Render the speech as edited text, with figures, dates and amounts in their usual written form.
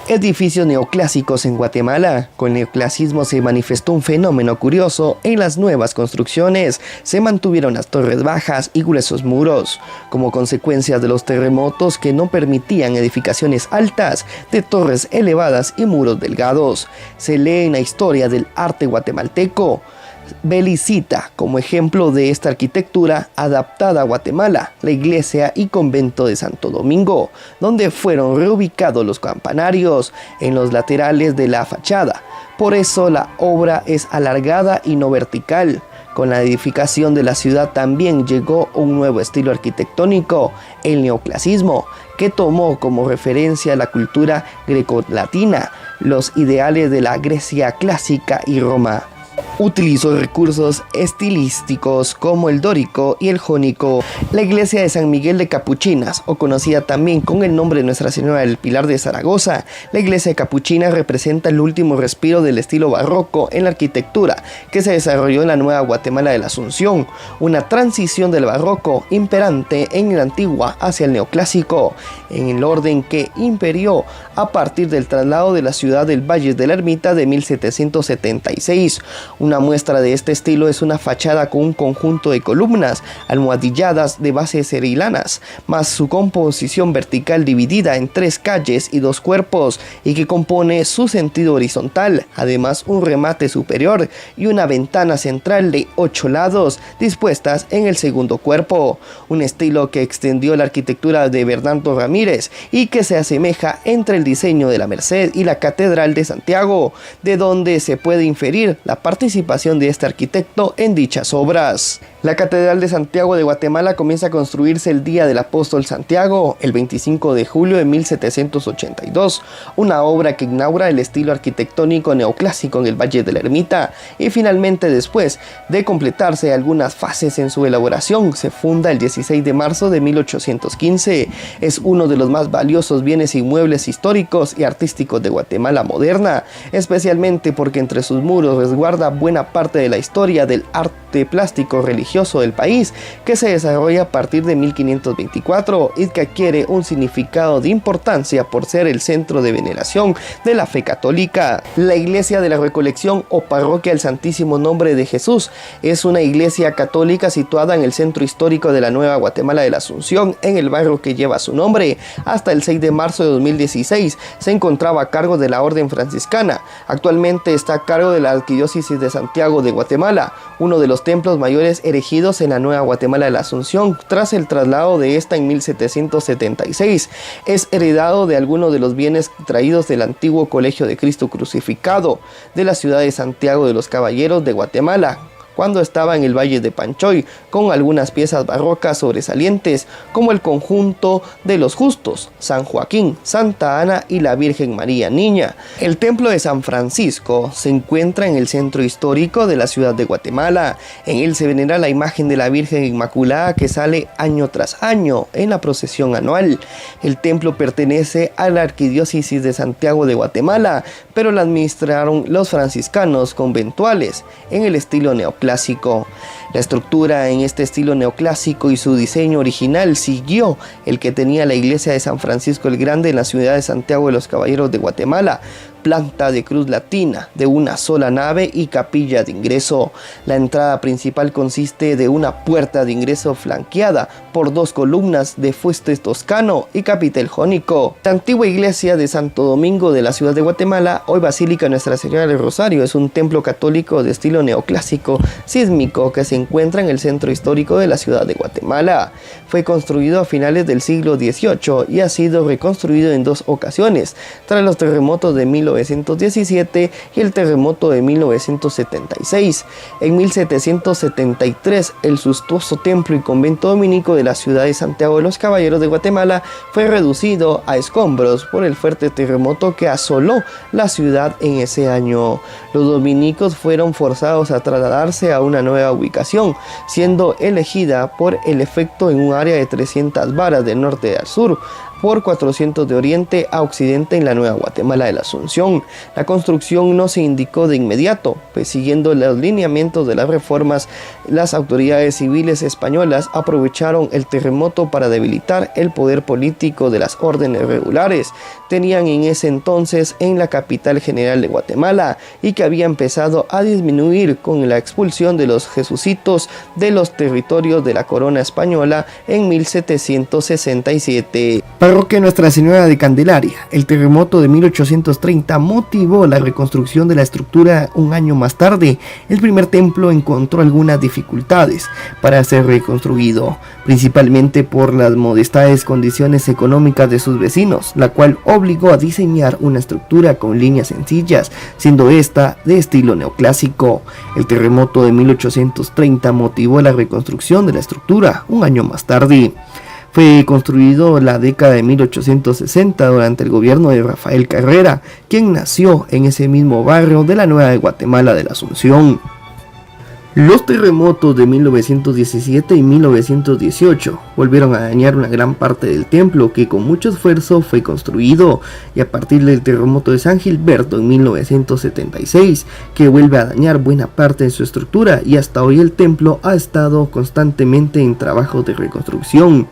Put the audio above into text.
Edificios neoclásicos en Guatemala. Con el neoclasismo se manifestó un fenómeno curioso. En las nuevas construcciones se mantuvieron las torres bajas y gruesos muros, como consecuencia de los terremotos que no permitían edificaciones altas, de torres elevadas y muros delgados. Se lee en la historia del arte guatemalteco. Belli cita como ejemplo de esta arquitectura adaptada a Guatemala, la iglesia y convento de Santo Domingo, donde fueron reubicados los campanarios en los laterales de la fachada. Por eso la obra es alargada y no vertical. Con la edificación de la ciudad también llegó un nuevo estilo arquitectónico, el neoclasismo, que tomó como referencia la cultura grecolatina, los ideales de la Grecia clásica y Roma. Utilizó recursos estilísticos como el dórico y el jónico. La iglesia de San Miguel de Capuchinas, o conocida también con el nombre de Nuestra Señora del Pilar de Zaragoza, la iglesia de Capuchinas representa el último respiro del estilo barroco en la arquitectura que se desarrolló en la Nueva Guatemala de la Asunción, una transición del barroco imperante en la antigua hacia el neoclásico, en el orden que imperió a partir del traslado de la ciudad del Valle de la Ermita de 1776. Una muestra de este estilo es una fachada con un conjunto de columnas almohadilladas de bases serilanas, más su composición vertical dividida en 3 calles y 2 cuerpos, y que compone su sentido horizontal, además un remate superior y una ventana central de 8 lados dispuestas en el segundo cuerpo, un estilo que extendió la arquitectura de Bernardo Ramírez y que se asemeja entre el diseño de la Merced y la Catedral de Santiago, de donde se puede inferir la participación de este arquitecto en dichas obras. La Catedral de Santiago de Guatemala comienza a construirse el día del apóstol Santiago, el 25 de julio de 1782, una obra que inaugura el estilo arquitectónico neoclásico en el Valle de la Ermita, y finalmente, después de completarse algunas fases en su elaboración, se funda el 16 de marzo de 1815. Es uno de los más valiosos bienes inmuebles históricos y artísticos de Guatemala moderna, especialmente porque entre sus muros resguarda buena parte de la historia del arte plástico religioso del país, que se desarrolla a partir de 1524 y que adquiere un significado de importancia por ser el centro de veneración de la fe católica. La Iglesia de la Recolección o Parroquia del Santísimo Nombre de Jesús es una iglesia católica situada en el centro histórico de la Nueva Guatemala de la Asunción, en el barrio que lleva su nombre. Hasta el 6 de marzo de 2016 se encontraba a cargo de la Orden Franciscana. Actualmente está a cargo de la Arquidiócesis de Santiago de Guatemala, uno de los templos mayores erigidos en la Nueva Guatemala de la Asunción tras el traslado de esta en 1776. Es heredado de algunos de los bienes traídos del antiguo Colegio de Cristo Crucificado de la ciudad de Santiago de los Caballeros de Guatemala, cuando estaba en el Valle de Panchoy, con algunas piezas barrocas sobresalientes como el conjunto de los Justos, San Joaquín, Santa Ana y la Virgen María Niña. El Templo de San Francisco se encuentra en el centro histórico de la ciudad de Guatemala. En él se venera la imagen de la Virgen Inmaculada que sale año tras año en la procesión anual. El templo pertenece a la Arquidiócesis de Santiago de Guatemala, pero la administraron los franciscanos conventuales en el estilo neoclásico. La estructura en este estilo neoclásico y su diseño original siguió el que tenía la iglesia de San Francisco el Grande en la ciudad de Santiago de los Caballeros de Guatemala, planta de cruz latina, de una sola nave y capilla de ingreso. La entrada principal consiste de una puerta de ingreso flanqueada por 2 columnas de fuste toscano y capitel jónico. La antigua iglesia de Santo Domingo de la ciudad de Guatemala, hoy Basílica Nuestra Señora del Rosario, es un templo católico de estilo neoclásico sísmico que se encuentra en el centro histórico de la ciudad de Guatemala. Fue construido a finales del siglo XVIII y ha sido reconstruido en 2 ocasiones, tras los terremotos de 1917 y el terremoto de 1976. En 1773, el suntuoso templo y convento dominico de la ciudad de Santiago de los Caballeros de Guatemala fue reducido a escombros por el fuerte terremoto que asoló la ciudad en ese año. Los dominicos fueron forzados a trasladarse a una nueva ubicación, siendo elegida por el efecto en un área de 300 varas del norte al sur, por 400 de oriente a occidente en la Nueva Guatemala de la Asunción. La construcción no se indicó de inmediato, pues siguiendo los lineamientos de las reformas, las autoridades civiles españolas aprovecharon el terremoto para debilitar el poder político de las órdenes regulares. Tenían en ese entonces en la capital general de Guatemala y que había empezado a disminuir con la expulsión de los jesucitos de los territorios de la corona española en 1767. Parroquia Nuestra Señora de Candelaria. El terremoto de 1830 motivó la reconstrucción de la estructura un año más tarde. El primer templo encontró algunas dificultades para ser reconstruido, principalmente por las modestas condiciones económicas de sus vecinos, la cual obligó a diseñar una estructura con líneas sencillas, siendo esta de estilo neoclásico. El terremoto de 1830 motivó la reconstrucción de la estructura un año más tarde. Fue construido en la década de 1860 durante el gobierno de Rafael Carrera, quien nació en ese mismo barrio de la Nueva Guatemala de la Asunción. Los terremotos de 1917 y 1918 volvieron a dañar una gran parte del templo que con mucho esfuerzo fue construido, y a partir del terremoto de San Gilberto en 1976 que vuelve a dañar buena parte de su estructura, y hasta hoy el templo ha estado constantemente en trabajo de reconstrucción.